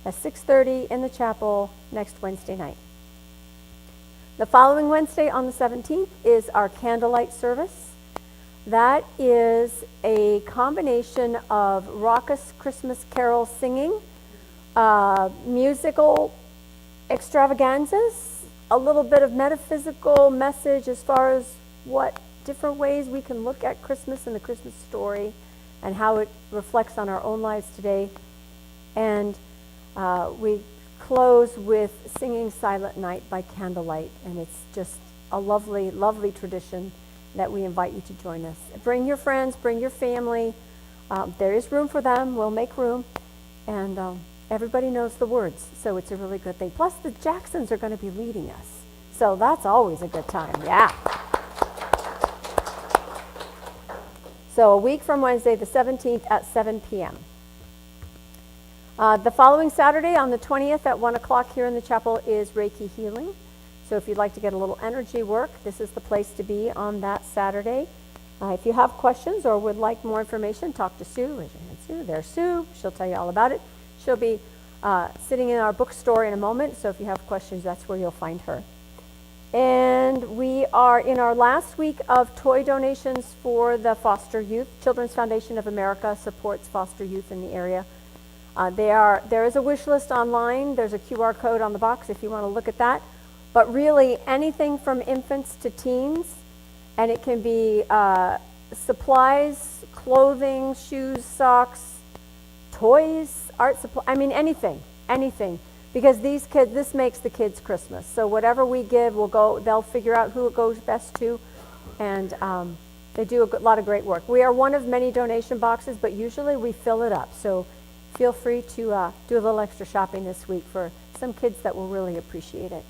At 6:30 in the chapel next Wednesday night. The following Wednesday on the 17th is our candlelight service. That is a combination of raucous Christmas carol singing, musical extravaganzas, a little bit of metaphysical message as far as what different ways we can look at Christmas and the Christmas story and how it reflects on our own lives today. And we close with singing Silent Night by candlelight, and it's just a lovely, lovely tradition that we invite you to join us. Bring your friends, bring your family. There is room for them. We'll make room. And everybody knows the words, so it's a really good thing. Plus, the Jacksons are going to be leading us, so that's always a good time. Yeah. So a week from Wednesday, the 17th at 7 p.m. The following Saturday on the 20th at 1 o'clock here in the chapel is Reiki Healing. So if you'd like to get a little energy work, this is the place to be on that Saturday. If you have questions or would like more information, talk to Sue. Raise your hand, Sue. There's Sue. She'll tell you all about it. She'll be sitting in our bookstore in a moment, so if you have questions, that's where you'll find her. And we are in our last week of toy donations for the foster youth. Children's Foundation of America supports foster youth in the area. There is a wish list online. There's a QR code on the box if you want to look at that. But really, anything from infants to teens, and it can be supplies, clothing, shoes, socks, toys, art supply. I mean, anything. Because these kids, this makes the kids Christmas. So whatever we give will go. They'll figure out who it goes best to, and they do a lot of great work. We are one of many donation boxes, but usually we fill it up. So feel free to do a little extra shopping this week for some kids that will really appreciate it.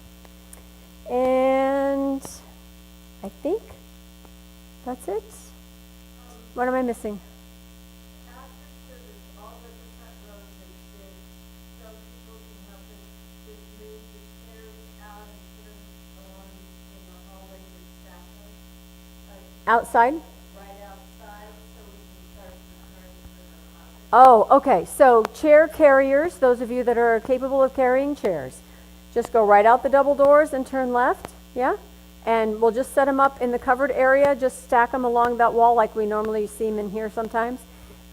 And I think that's it. What am I missing? Outside? Oh, okay. So chair carriers, those of you that are capable of carrying chairs, just go right out the double doors and turn left, yeah? And we'll just set them up in the covered area, just stack them along that wall like we normally see them in here sometimes.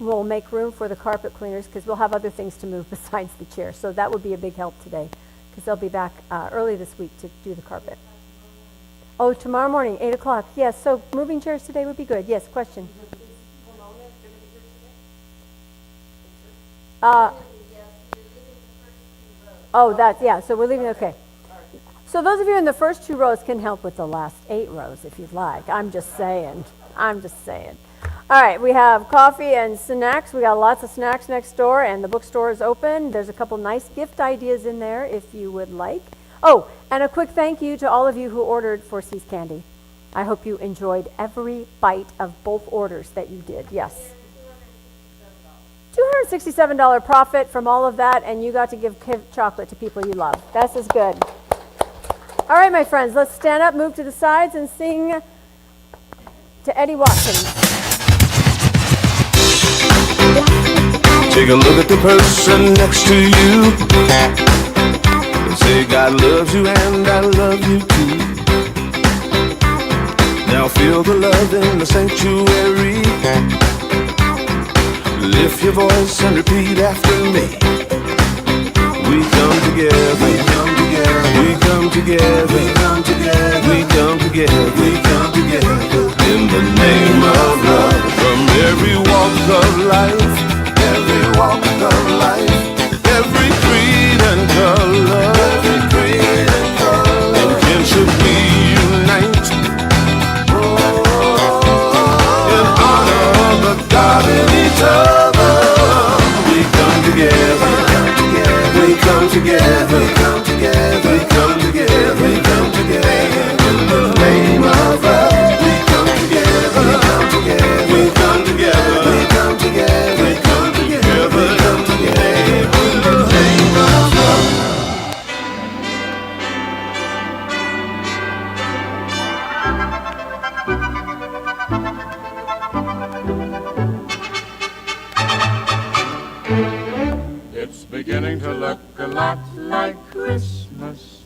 We'll make room for the carpet cleaners because we'll have other things to move besides the chair. So that would be a big help today because they'll be back early this week to do the carpet. Oh, tomorrow morning, 8 o'clock. Yes, so moving chairs today would be good. Yes, question. So we're leaving, okay. So those of you in the first 2 rows can help with the last 8 rows if you'd like. I'm just saying. All right, we have coffee and snacks. We got lots of snacks next door, and the bookstore is open. There's a couple nice gift ideas in there if you would like. Oh, and a quick thank you to all of you who ordered for See's Candy. I hope you enjoyed every bite of both orders that you did. Yes. $267 profit from all of that, and you got to give chocolate to people you love. This is good. All right, my friends, let's stand up, move to the sides, and sing to Eddie Watkins. Take a look at the person next to you. Say God loves you and I love you too. Now feel the love in the sanctuary. Lift your voice and repeat after me. We come together, we come together, we come together, we come together. come together, we come together, we come together, we come together. In the name of love, we come together, we come together, we come together, we come together, we come together, we come together. In the name of love. It's beginning to look a lot like Christmas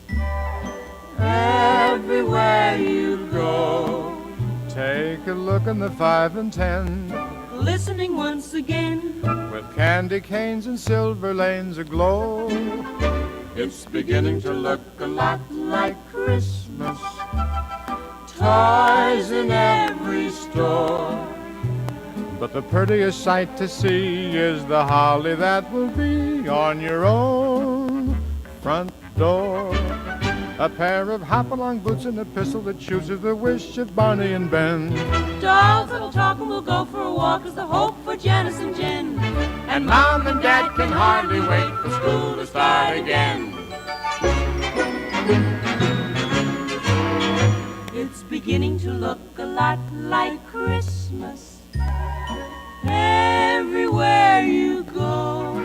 everywhere you go. Take a look in the 5 and 10, Listening once again, with candy canes and silver lanes aglow. It's beginning to look a lot like Christmas. Toys in every store. But the prettiest sight to see is the holly that will be on your own front door. A pair of hop-along boots and a pistol that chooses the wish of Barney and Ben. dolls that'll talk and we'll go for a walk is the hope for Janice and Jen. And Mom and Dad can hardly wait for school to start again. It's beginning to look a lot like Christmas everywhere you go.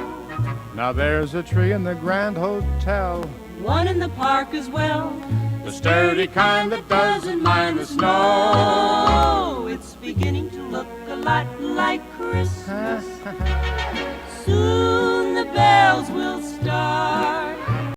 Now there's a tree in the Grand Hotel, One in the park as well, the sturdy kind that doesn't mind the snow. oh, it's beginning